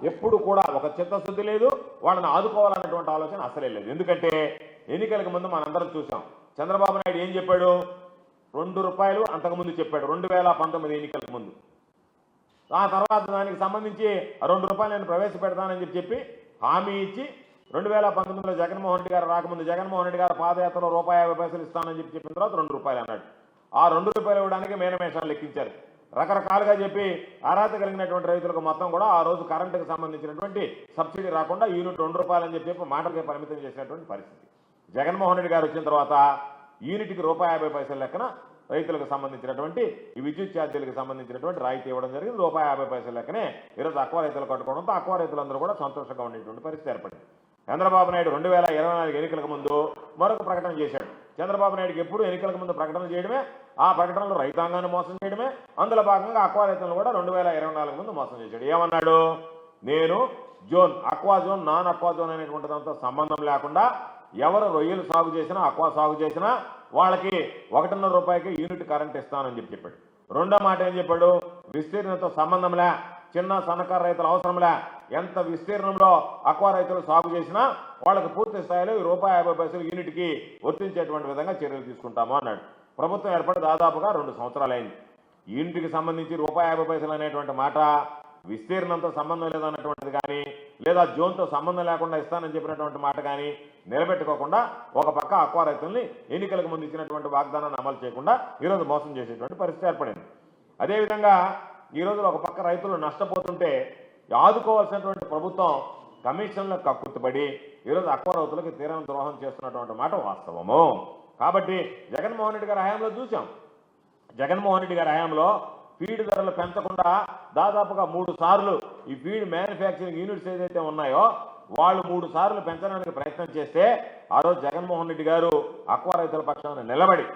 ఎప్పుడు కూడా ఒక చిత్తశుద్ధి లేదు, వాళ్ళని ఆదుకోవాలన్నటువంటి ఆలోచన అసలే లేదు. ఎందుకంటే ఎన్నికలకు ముందు మనందరం చూసాం, చంద్రబాబు నాయుడు ఏం చెప్పాడు, ₹2 అంతకుముందు చెప్పాడు 2019 ఎన్నికలకు ముందు. ఆ తర్వాత దానికి సంబంధించి ₹2 నేను ప్రవేశపెడతానని చెప్పి హామీ ఇచ్చి 2019లో జగన్మోహన్ రెడ్డి గారు రాకముందు జగన్మోహన్ రెడ్డి గారు పాదయాత్రలో ₹50 ఇస్తానని చెప్పిన తర్వాత ₹2 అన్నాడు. ఆ ₹2 ఇవ్వడానికి మేనమేషాలు లెక్కించారు. రకరకాలుగా చెప్పి అర్హత కలిగినటువంటి రైతులకు మొత్తం కూడా ఆ రోజు కరెంటుకు సంబంధించినటువంటి సబ్సిడీ రాకుండా యూనిట్ ₹2 అని చెప్పి మాటలకే పరిమితం చేసినటువంటి పరిస్థితి. జగన్మోహన్ రెడ్డి గారు వచ్చిన తర్వాత యూనిట్కి ₹50 లెక్కన రైతులకు సంబంధించినటువంటి ఈ విద్యుత్ ఛార్జీలకు సంబంధించినటువంటి రాయితీ ఇవ్వడం జరిగింది. ₹50 లెక్కనే ఈరోజు అక్వా రైతులు కట్టుకోవడంతో అక్వా రైతులందరూ కూడా సంతోషంగా ఉండేటువంటి పరిస్థితి ఏర్పడింది. చంద్రబాబు నాయుడు 2024 ఎన్నికలకు ముందు మరొక ప్రకటన చేశాడు. చంద్రబాబు నాయుడుకి ఎప్పుడు ఎన్నికలకు ముందు ప్రకటన చేయడమే, ఆ ప్రకటనలో రైతాంగాన్ని మోసం చేయడమే, అందులో భాగంగా అక్వా రైతులను కూడా 2024 ముందు మోసం చేశాడు. ఏమన్నాడు, నేను zone aqua zone non aqua zone అనేటువంటి దాంతో సంబంధం లేకుండా ఎవరు రొయ్యలు సాగు చేసినా అక్వా సాగు చేసినా వాళ్ళకి ₹1.5 యూనిట్ కరెంట్ ఇస్తానని చెప్పాడు. రెండో మాట ఏం చెప్పాడు, విస్తీర్ణంతో సంబంధంలే, చిన్న సన్నకారు రైతులు అవసరంలే, ఎంత విస్తీర్ణంలో అక్వా రైతులు సాగు చేసినా వాళ్ళకి పూర్తి స్థాయిలో ₹50 యూనిట్కి వర్తించేటువంటి విధంగా చర్యలు తీసుకుంటాము అన్నాడు. ప్రభుత్వం ఏర్పడి దాదాపుగా 2 సంవత్సరాలు అయింది. యూనిట్కి సంబంధించి ₹50 అనేటువంటి మాట విస్తీర్ణంతో సంబంధం లేదన్నటువంటిది కానీ, లేదా జోన్తో సంబంధం లేకుండా ఇస్తానని చెప్పినటువంటి మాట కానీ నిలబెట్టుకోకుండా ఒక పక్క అక్వా రైతుల్ని ఎన్నికలకు ముందు ఇచ్చినటువంటి వాగ్దానాన్ని అమలు చేయకుండా ఈరోజు మోసం చేసేటువంటి పరిస్థితి ఏర్పడింది. అదేవిధంగా ఈరోజు ఒక పక్క రైతులు నష్టపోతుంటే ఆదుకోవాల్సినటువంటి ప్రభుత్వం కమిషన్లకు కక్కుర్తిపడి ఈరోజు అక్వా రైతులకు తీరని ద్రోహం చేస్తున్నటువంటి మాట వాస్తవము. కాబట్టి జగన్మోహన్ రెడ్డి గారి హయాంలో చూసాం, జగన్మోహన్ రెడ్డి గారి హయాంలో ఫీడ్ ధరలు పెంచకుండా దాదాపుగా 3 సార్లు ఈ ఫీడ్ మ్యానుఫ్యాక్చరింగ్ యూనిట్స్ ఏదైతే ఉన్నాయో వాళ్ళు 3 సార్లు పెంచడానికి ప్రయత్నం చేస్తే ఆ రోజు జగన్మోహన్ రెడ్డి గారు అక్వా రైతుల పక్షాన నిలబడి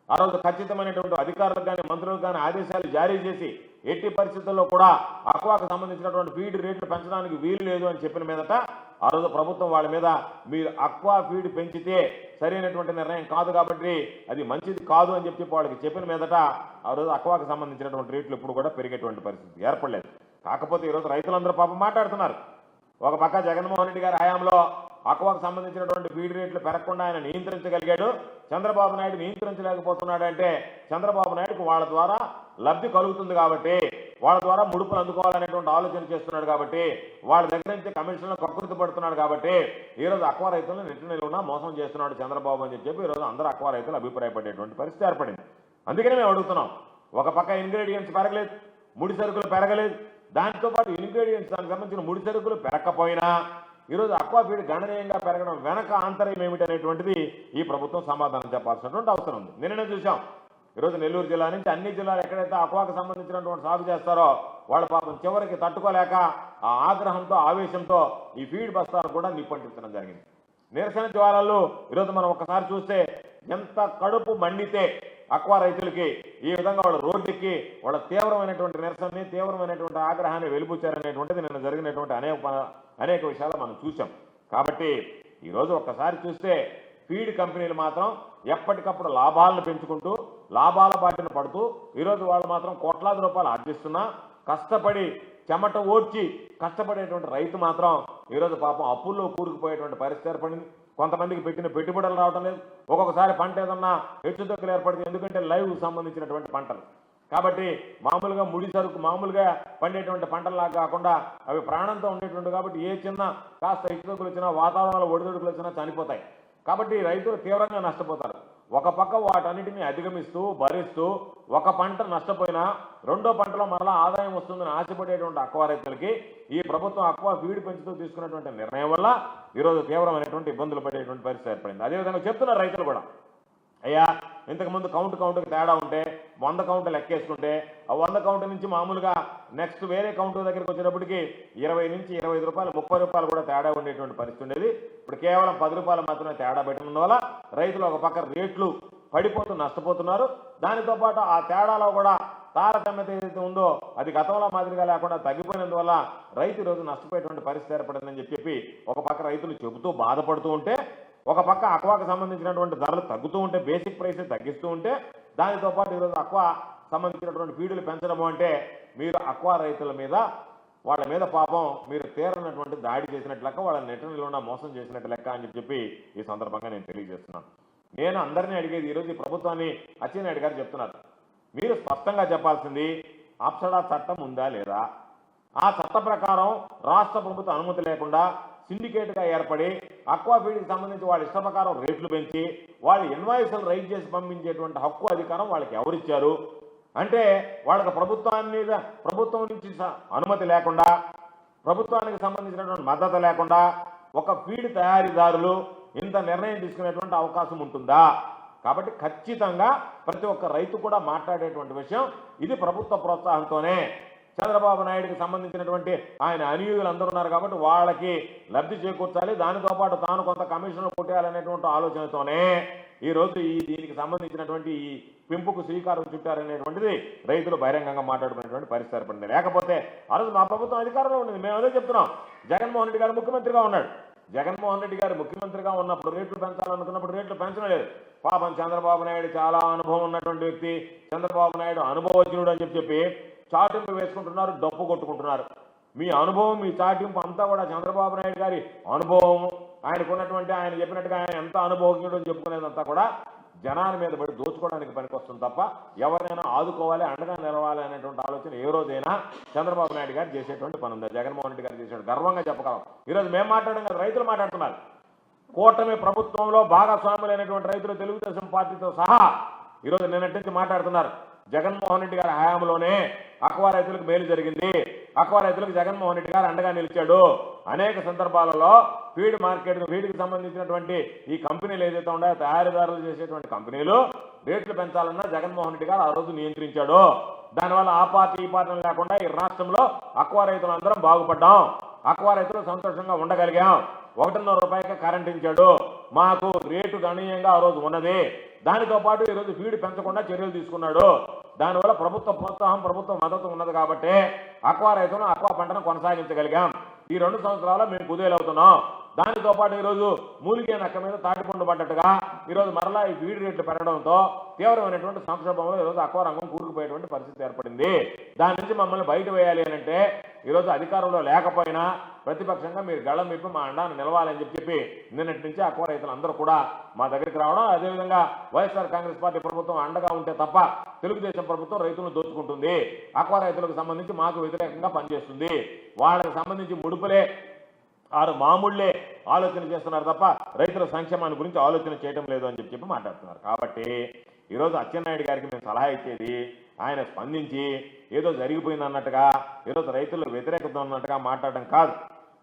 ఆ రోజు ఖచ్చితమైనటువంటి అధికారులకు కానీ మంత్రులకు కానీ ఆదేశాలు జారీ చేసి ఎట్టి పరిస్థితుల్లో కూడా అక్వాకు సంబంధించినటువంటి ఫీడ్ రేట్లు పెంచడానికి వీలు లేదు అని చెప్పిన మీదట ఆ రోజు ప్రభుత్వం వాళ్ళ మీద మీరు అక్వా ఫీడ్ పెంచితే సరైనటువంటి నిర్ణయం కాదు కాబట్టి అది మంచిది కాదు అని చెప్పి వాళ్ళకి చెప్పిన మీదట ఆ రోజు అక్వాకు సంబంధించినటువంటి రేట్లు ఇప్పుడు కూడా పెరిగేటువంటి పరిస్థితి ఏర్పడలేదు. కాకపోతే ఈరోజు రైతులందరూ పాపం మాట్లాడుతున్నారు. ఒక పక్క జగన్మోహన్ రెడ్డి గారి హయాంలో అక్వాకు సంబంధించినటువంటి ఫీడ్ రేట్లు పెరగకుండా ఆయన నియంత్రించగలిగాడు, చంద్రబాబు నాయుడు నియంత్రించలేకపోతున్నాడు. అంటే చంద్రబాబు నాయుడుకు వాళ్ళ ద్వారా లబ్ధి కలుగుతుంది కాబట్టి, వాళ్ళ ద్వారా ముడుపులు అందుకోవాలనేటువంటి ఆలోచన చేస్తున్నాడు కాబట్టి, వాళ్ళ దగ్గర నుంచి కమిషన్లో కకృతి పడుతున్నాడు కాబట్టి ఈరోజు అక్వా రైతులను నెట్టి నిలువునా మోసం చేస్తున్నాడు చంద్రబాబు అని చెప్పి ఈరోజు అందరూ అక్వా రైతులు అభిప్రాయపడేటువంటి పరిస్థితి ఏర్పడింది. అందుకనే మేము అడుగుతున్నాం, ఒక పక్క ఇంగ్రీడియంట్స్ పెరగలేదు, ముడి సరుకులు పెరగలేదు, దాంతోపాటు ఇంగ్రీడియంట్స్ దానికి సంబంధించిన ముడి సరుకులు పెరగకపోయినా ఈరోజు అక్వా ఫీడ్ గణనీయంగా పెరగడం వెనక ఆంతర్యం ఏమిటనేటువంటిది ఈ ప్రభుత్వం సమాధానం చెప్పాల్సినటువంటి అవసరం ఉంది. నిన్ననే చూసాం, ఈరోజు నెల్లూరు జిల్లా నుంచి అన్ని జిల్లాలు ఎక్కడైతే అక్వాకు సంబంధించినటువంటి సాగు చేస్తారో వాళ్ళ పాపం చివరికి తట్టుకోలేక ఆ ఆగ్రహంతో ఆవేశంతో ఈ ఫీడ్ బస్తాను కూడా నిప్పంటించడం జరిగింది. నిరసన జ్వాలల్లో ఈరోజు మనం ఒకసారి చూస్తే ఎంత కడుపు మండితే అక్వా రైతులకి ఈ విధంగా వాళ్ళ రోడ్డుకి వాళ్ళ తీవ్రమైనటువంటి నిరసనని తీవ్రమైనటువంటి ఆగ్రహాన్ని వెలిబుచ్చారనేటువంటిది నిన్న జరిగినటువంటి అనేక విషయాలు మనం చూసాం. కాబట్టి ఈరోజు ఒక్కసారి చూస్తే ఫీడ్ కంపెనీలు మాత్రం ఎప్పటికప్పుడు లాభాలను పెంచుకుంటూ లాభాల బాటిన పడుతూ ఈరోజు వాళ్ళు మాత్రం కోట్లాది రూపాయలు ఆర్జిస్తున్నా కష్టపడి చెమట ఓడ్చి కష్టపడేటువంటి రైతు మాత్రం ఈరోజు పాపం అప్పుల్లో కూరుకుపోయేటువంటి పరిస్థితి ఏర్పడింది. కొంతమందికి పెట్టిన పెట్టుబడులు రావడం లేదు, ఒక్కొక్కసారి పంట ఏదన్నా హెచ్చుతగ్గులు ఏర్పడుతుంది. ఎందుకంటే లైవ్ సంబంధించినటువంటి పంటలు కాబట్టి మామూలుగా ముడి సరుకు మామూలుగా పండేటువంటి పంటల్లాగా కాకుండా అవి ప్రాణంతో ఉండేటువంటి కాబట్టి ఏ చిన్న కాస్త హెచ్చుతగ్గులు వచ్చినా వాతావరణంలో ఒడిదుడుకులు వచ్చినా చనిపోతాయి. కాబట్టి రైతులు తీవ్రంగా నష్టపోతారు. ఒక పక్క వాటన్నిటిని అధిగమిస్తూ భరిస్తూ ఒక పంట నష్టపోయినా రెండో పంటలో మరలా ఆదాయం వస్తుందని ఆశపడేటువంటి అక్వా రైతులకి ఈ ప్రభుత్వం అక్వా ఫీడ్ పెంచుతూ తీసుకున్నటువంటి నిర్ణయం వల్ల ఈరోజు తీవ్రమైనటువంటి ఇబ్బందులు పడేటువంటి పరిస్థితి ఏర్పడింది. అదేవిధంగా చెప్తున్నారు రైతులు కూడా, అయ్యా ఇంతకుముందు కౌంటుకి తేడా ఉంటే 100 కౌంటు లెక్కేసుకుంటే ఆ 100 కౌంటు నుంచి మామూలుగా నెక్స్ట్ వేరే కౌంటు దగ్గరికి వచ్చేటప్పటికి 20 నుంచి 25 రూపాయలు 30 రూపాయలు కూడా తేడా ఉండేటువంటి పరిస్థితి ఉండేది. ఇప్పుడు కేవలం 10 రూపాయలు మాత్రమే తేడా పెట్టడం వల్ల రైతులు ఒక పక్క రేట్లు పడిపోతూ నష్టపోతున్నారు. దానితో పాటు ఆ తేడాలో కూడా తారతమ్యత ఏదైతే ఉందో అది గతంలో మాదిరిగా లేకుండా తగ్గిపోయినందువల్ల రైతు ఈరోజు నష్టపోయేటువంటి పరిస్థితి ఏర్పడిందని చెప్పి ఒక పక్క రైతులు చెబుతూ బాధపడుతూ ఉంటే, ఒక పక్క అక్వాకు సంబంధించినటువంటి ధరలు తగ్గుతూ ఉంటే, బేసిక్ ప్రైస్ తగ్గిస్తూ ఉంటే, దానితో పాటు ఈరోజు అక్వా సంబంధించినటువంటి ఫీడులు పెంచడం అంటే మీరు అక్వా రైతుల మీద వాళ్ళ మీద పాపం మీరు తీరనటువంటి దాడి చేసినట్టు లెక్క, వాళ్ళ నెట్టనిలో మోసం చేసినట్టు లెక్క అని చెప్పి ఈ సందర్భంగా నేను తెలియజేస్తున్నాను. నేను అందరినీ అడిగేది, ఈరోజు ఈ ప్రభుత్వాన్ని అచ్చెన్నాయుడు గారు చెప్తున్నారు, మీరు స్పష్టంగా చెప్పాల్సింది అప్సడా చట్టం ఉందా లేదా, ఆ చట్ట ప్రకారం రాష్ట్ర ప్రభుత్వ అనుమతి లేకుండా సిండికేట్గా ఏర్పడి అక్వాఫీడ్కి సంబంధించి వాళ్ళ ఇష్ట ప్రకారం రేట్లు పెంచి వాళ్ళు ఇన్వాయిస్లు రైజ్ చేసి పంపించేటువంటి హక్కు అధికారం వాళ్ళకి ఎవరిచ్చారు అంటే, వాళ్ళకి ప్రభుత్వం నుంచి అనుమతి లేకుండా, ప్రభుత్వానికి సంబంధించినటువంటి మద్దతు లేకుండా ఒక ఫీడ్ తయారీదారులు ఇంత నిర్ణయం తీసుకునేటువంటి అవకాశం ఉంటుందా? కాబట్టి ఖచ్చితంగా ప్రతి ఒక్క రైతు కూడా మాట్లాడేటువంటి విషయం ఇది. ప్రభుత్వ ప్రోత్సాహంతోనే చంద్రబాబు నాయుడికి సంబంధించినటువంటి ఆయన అనుయూయులు అందరూ ఉన్నారు కాబట్టి వాళ్ళకి లబ్ధి చేకూర్చాలి, దానితో పాటు తాను కొంత కమిషన్లు కొట్టేయాలనేటువంటి ఆలోచనతోనే ఈరోజు దీనికి సంబంధించినటువంటి ఈ పెంపుకు శ్రీకారం చుట్టారనేటువంటిది రైతులు బహిరంగంగా మాట్లాడుకునేటువంటి పరిస్థితి ఏర్పడింది. లేకపోతే ఆ రోజు మా ప్రభుత్వం అధికారంలో ఉండేది, మేము అదే చెప్తున్నాం. జగన్మోహన్ రెడ్డి గారు ముఖ్యమంత్రిగా ఉన్నాడు. జగన్మోహన్ రెడ్డి గారు ముఖ్యమంత్రిగా ఉన్నప్పుడు రేట్లు పెంచాలనుకున్నప్పుడు రేట్లు పెంచడం లేదు. పాపం చంద్రబాబు నాయుడు చాలా అనుభవం ఉన్నటువంటి వ్యక్తి, చంద్రబాబు నాయుడు అనుభవజ్ఞుడు అని చెప్పి చాటింపు వేసుకుంటున్నారు, డప్పు కొట్టుకుంటున్నారు. మీ అనుభవం, మీ చాటింపు అంతా కూడా చంద్రబాబు నాయుడు గారి అనుభవం, ఆయనకున్నటువంటి ఆయన చెప్పినట్టుగా ఆయన ఎంత అనుభవజ్ఞుడు అని చెప్పుకునేదంతా కూడా జనాల మీద పడి దోచుకోవడానికి పనికొస్తుంది తప్ప ఎవరైనా ఆదుకోవాలి, అండగా నిలవాలి అనేటువంటి ఆలోచన ఏ రోజైనా చంద్రబాబు నాయుడు గారు చేసేటువంటి పని ఉందా? జగన్మోహన్ రెడ్డి గారు చేసేటువంటి గర్వంగా చెప్పగలం. ఈరోజు మేము మాట్లాడడం కదా, రైతులు మాట్లాడుతున్నారు. కూటమి ప్రభుత్వంలో భాగస్వాములైనటువంటి రైతులు తెలుగుదేశం పార్టీతో సహా ఈరోజు నిన్నటి నుంచి మాట్లాడుతున్నారు. జగన్మోహన్ రెడ్డి గారి హయాంలోనే అక్వా రైతులకు మేలు జరిగింది, అక్వా రైతులకు జగన్మోహన్ రెడ్డి గారు అండగా నిలిచాడు. అనేక సందర్భాలలో ఫీడ్కి సంబంధించినటువంటి ఈ కంపెనీలు ఏదైతే ఉన్నాయో, తయారీదారులు చేసేటువంటి కంపెనీలు రేట్లు పెంచాలన్నా జగన్మోహన్ రెడ్డి గారు ఆ రోజు నియంత్రించాడు. దానివల్ల ఆ పార్టీ ఈ పార్టీ లేకుండా ఈ రాష్ట్రంలో అక్వా రైతులు అందరం బాగుపడ్డాం, అక్వా రైతులు సంతోషంగా ఉండగలిగాం. 1.5 రూపాయలకి కరెంట్ ఇచ్చాడు, మాకు రేటు గణనీయంగా ఆ రోజు ఉన్నది. దానితో పాటు ఈరోజు ఫీడ్ పెంచకుండా చర్యలు తీసుకున్నాడు. దానివల్ల ప్రభుత్వ ప్రోత్సాహం, ప్రభుత్వ మద్దతు ఉన్నది కాబట్టి అక్వా రైతులను, అక్వా పంటను కొనసాగించగలిగాం. ఈ 2 సంవత్సరాల్లో మేము కుదేలవుతున్నాం. దానితో పాటు ఈరోజు మూలిగే నక్క మీద తాటిపండు పడ్డట్టుగా ఈరోజు మరలా ఈ ఫీడ్ రేట్లు పెరగడంతో తీవ్రమైనటువంటి సంక్షోభంలో ఈరోజు అక్వా రంగం కూరుకుపోయేటువంటి పరిస్థితి ఏర్పడింది. దాని నుంచి మమ్మల్ని బయట వేయాలి అని అంటే ఈరోజు అధికారంలో లేకపోయినా ప్రతిపక్షంగా మీరు గళం విప్పి మా అండాన్ని నిలవాలని చెప్పి నిన్నటి నుంచి అక్వా రైతులు అందరూ కూడా మా దగ్గరికి రావడం, అదేవిధంగా వైఎస్ఆర్ కాంగ్రెస్ పార్టీ ప్రభుత్వం అండగా ఉంటే తప్ప తెలుగుదేశం ప్రభుత్వం రైతులను దోచుకుంటుంది, అక్వా రైతులకు సంబంధించి మాకు వ్యతిరేకంగా పనిచేస్తుంది, వాళ్ళకి సంబంధించి ముడుపులే మామూళ్ళే ఆలోచన చేస్తున్నారు తప్ప రైతుల సంక్షేమాన్ని గురించి ఆలోచన చేయడం లేదు అని చెప్పి మాట్లాడుతున్నారు. కాబట్టి ఈరోజు అచ్చెన్నాయుడు గారికి మేము సలహా ఇచ్చేది, ఆయన స్పందించి ఏదో జరిగిపోయింది అన్నట్టుగా, ఈరోజు రైతుల వ్యతిరేకత ఉన్నట్టుగా మాట్లాడడం కాదు.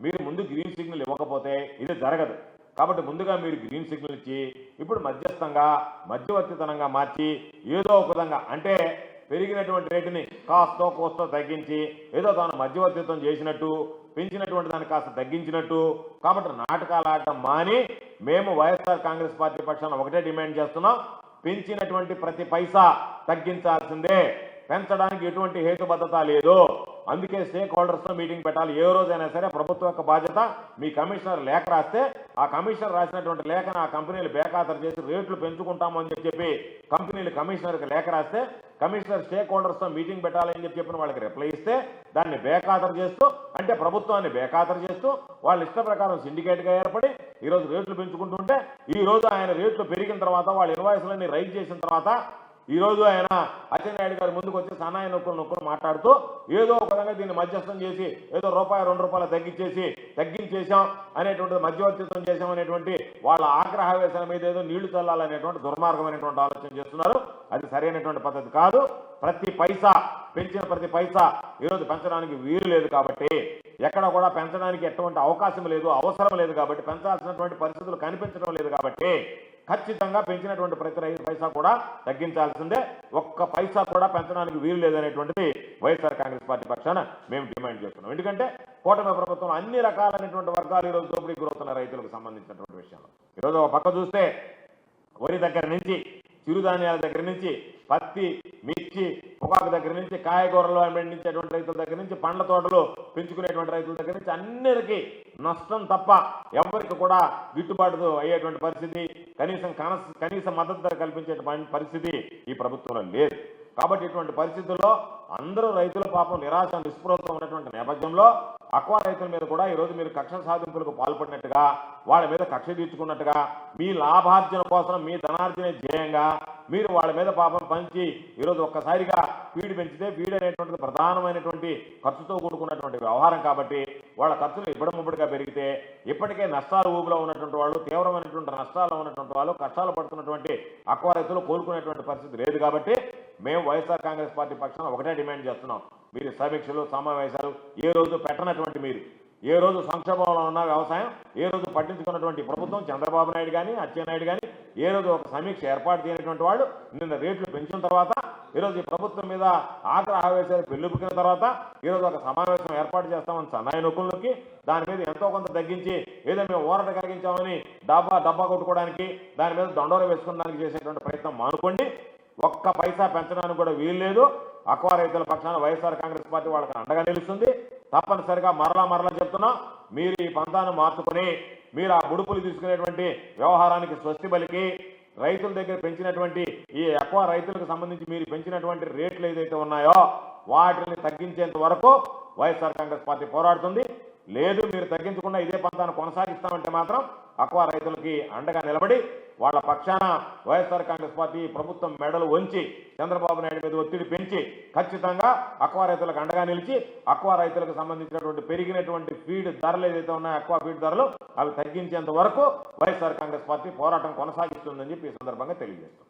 మీరు ముందు గ్రీన్ సిగ్నల్ ఇవ్వకపోతే ఇది జరగదు. కాబట్టి ముందుగా మీరు గ్రీన్ సిగ్నల్ ఇచ్చి ఇప్పుడు మధ్యస్థంగా, మధ్యవర్తితనంగా మార్చి ఏదో ఒక విధంగా అంటే పెరిగినటువంటి రేటుని కాస్తో కోస్తో తగ్గించి ఏదో తాను మధ్యవర్తిత్వం చేసినట్టు, పెంచినటువంటి దాన్ని కాస్త తగ్గించినట్టు. కాబట్టి నాటకాలు ఆడటం మాని మేము వైఎస్ఆర్ కాంగ్రెస్ పార్టీ పక్షాన ఒకటే డిమాండ్ చేస్తున్నాం, పెంచినటువంటి ప్రతి పైసా తగ్గించాల్సిందే, పెంచడానికి ఎటువంటి హేతుబద్ధత లేదు. అందుకే స్టేక్ హోల్డర్స్తో మీటింగ్ పెట్టాలి. ఏ రోజైనా సరే ప్రభుత్వం యొక్క బాధ్యత, మీ కమిషనర్ లేఖ రాస్తే ఆ కమిషనర్ రాసినటువంటి లేఖను ఆ కంపెనీలు బేఖాతరు చేసి రేట్లు పెంచుకుంటాము అని చెప్పి కంపెనీలు కమిషనర్కి లేఖ రాస్తే కమిషనర్ స్టేక్ హోల్డర్స్తో మీటింగ్ పెట్టాలని చెప్పిన వాళ్ళకి రిప్లై ఇస్తే దాన్ని బేఖాతరు చేస్తూ, అంటే ప్రభుత్వాన్ని బేఖాతరు చేస్తూ వాళ్ళ ఇష్ట ప్రకారం సిండికేట్గా ఏర్పడి ఈరోజు రేట్లు పెంచుకుంటుంటే, ఈరోజు ఆయన రేట్లు పెరిగిన తర్వాత వాళ్ళ ఇన్వాయిస్లన్నీ రైజ్ చేసిన తర్వాత ఈరోజు ఆయన అచ్చెన్నాయుడు గారు ముందుకు వచ్చి సన్నాయి నొక్కులు మాట్లాడుతూ ఏదో ఒక విధంగా దీన్ని మధ్యస్థం చేసి ఏదో ₹2 తగ్గించేశాం అనేటువంటి మధ్యవర్తిత్వం చేశాం అనేటువంటి వాళ్ళ ఆగ్రహవేశాల మీద ఏదో నీళ్లు చల్లాలనేటువంటి దుర్మార్గమైనటువంటి ఆలోచన చేస్తున్నారు. అది సరైనటువంటి పద్ధతి కాదు. ప్రతి పైసా పెంచిన ప్రతి పైసా ఈరోజు పెంచడానికి వీలు లేదు. కాబట్టి ఎక్కడ కూడా పెంచడానికి ఎటువంటి అవకాశం లేదు, అవసరం లేదు. కాబట్టి పెంచాల్సినటువంటి పరిస్థితులు కనిపించడం లేదు. కాబట్టి ఖచ్చితంగా పెంచినటువంటి ప్రతి పైసా కూడా తగ్గించాల్సిందే. ఒక్క పైసా కూడా పెంచడానికి వీలు లేదనేటువంటిది వైఎస్ఆర్ కాంగ్రెస్ పార్టీ పక్షాన మేము డిమాండ్ చేస్తున్నాం. ఎందుకంటే కూటమి ప్రభుత్వంలో అన్ని రకాలైనటువంటి వర్గాలు ఈరోజు దోపిడీకి గురవుతున్న రైతులకు సంబంధించినటువంటి విషయంలో ఈరోజు ఒక పక్క చూస్తే వరి దగ్గర నుంచి, చిరుధాన్యాల దగ్గర నుంచి, పత్తి, మిర్చి, పొగాకు దగ్గర నుంచి, కాయగూరలు పండించేటువంటి రైతుల దగ్గర నుంచి, పండ్ల తోటలు పెంచుకునేటువంటి రైతుల దగ్గర నుంచి అన్నిటికీ నష్టం తప్ప ఎవరికి కూడా గిట్టుబాటు అయ్యేటువంటి పరిస్థితి, కనీస మద్దతు ధర కల్పించే పరిస్థితి ఈ ప్రభుత్వంలో లేదు. కాబట్టి ఇటువంటి పరిస్థితుల్లో అందరూ రైతుల పాపం నిరాశ నిస్పృహతో ఉన్నటువంటి నేపథ్యంలో అక్వా రైతుల మీద కూడా ఈరోజు మీరు కక్ష సాధింపులకు పాల్పడినట్టుగా, వాళ్ళ మీద కక్ష తీర్చుకున్నట్టుగా, మీ లాభార్జన కోసం మీ ధనార్జన ధ్యేయంగా మీరు వాళ్ళ మీద పాపం పంచి ఈరోజు ఒక్కసారిగా ఫీడ్ పెంచితే ఫీడ్ అనేటువంటిది ప్రధానమైనటువంటి ఖర్చుతో కూడుకున్నటువంటి వ్యవహారం కాబట్టి వాళ్ళ ఖర్చులు ఇబ్బడముబ్బడిగా పెరిగితే ఇప్పటికే నష్టాల ఊబిలో ఉన్నటువంటి వాళ్ళు, తీవ్రమైనటువంటి నష్టాల్లో ఉన్నటువంటి వాళ్ళు, కష్టాలు పడుతున్నటువంటి అక్వా రైతులు కోలుకునేటువంటి పరిస్థితి లేదు కాబట్టి మేము వైఎస్ఆర్ కాంగ్రెస్ పార్టీ పక్షాన ఒకటే డిమాండ్ చేస్తున్నాం. మీరు సమీక్షలు సమావేశాలు ఏ రోజు పెట్టనటువంటి మీరు, ఏ రోజు సంక్షోభంలో ఉన్న వ్యవసాయం ఏ రోజు పట్టించుకున్నటువంటి ప్రభుత్వం చంద్రబాబు నాయుడు కానీ అచ్చెన్నాయుడు కానీ ఏ రోజు ఒక సమీక్ష ఏర్పాటు చేయనటువంటి వాళ్ళు నిన్న రేట్లు పెంచిన తర్వాత ఈరోజు ఈ ప్రభుత్వం మీద ఆగ్రహావేశాలు పెళ్లిపుకిన తర్వాత ఈరోజు ఒక సమావేశం ఏర్పాటు చేస్తామని సన్నాయి నొక్కులకి దాని మీద ఎంతో కొంత తగ్గించి ఏదో మేము ఊరట కలిగించామని డబ్బా కొట్టుకోవడానికి దాని మీద దండోర వేసుకోవడానికి చేసేటువంటి ప్రయత్నం మానుకోండి. ఒక్క పైసా పెంచడానికి కూడా వీలు లేదు. అక్వా రైతుల పక్షాన వైఎస్ఆర్ కాంగ్రెస్ పార్టీ వాళ్ళకి అండగా నిలుస్తుంది. తప్పనిసరిగా మరలా చెప్తున్నా, మీరు ఈ పంతాన్ని మార్చుకొని మీరు ఆ బుడుపులు తీసుకునేటువంటి వ్యవహారానికి స్వస్తి పలికి రైతుల దగ్గర పెంచినటువంటి ఈ అక్వా రైతులకు సంబంధించి మీరు పెంచినటువంటి రేట్లు ఏదైతే ఉన్నాయో వాటిని తగ్గించేంత వరకు వైఎస్ఆర్ కాంగ్రెస్ పార్టీ పోరాడుతుంది. లేదు మీరు తగ్గించకుండా ఇదే పంతాన్ని కొనసాగిస్తామంటే మాత్రం అక్వా రైతులకి అండగా నిలబడి వాళ్ళ పక్షాన వైఎస్ఆర్ కాంగ్రెస్ పార్టీ ప్రభుత్వం మెడలు వంచి చంద్రబాబు నాయుడు మీద ఒత్తిడి పెంచి ఖచ్చితంగా అక్వా రైతులకు అండగా నిలిచి అక్వా రైతులకు సంబంధించినటువంటి పెరిగినటువంటి ఫీడ్ ధరలు ఏదైతే ఉన్నాయో అక్వా ఫీడ్ ధరలు అవి తగ్గించేంత వరకు వైఎస్ఆర్ కాంగ్రెస్ పార్టీ పోరాటం కొనసాగిస్తుందని చెప్పి ఈ సందర్భంగా తెలియజేస్తాం.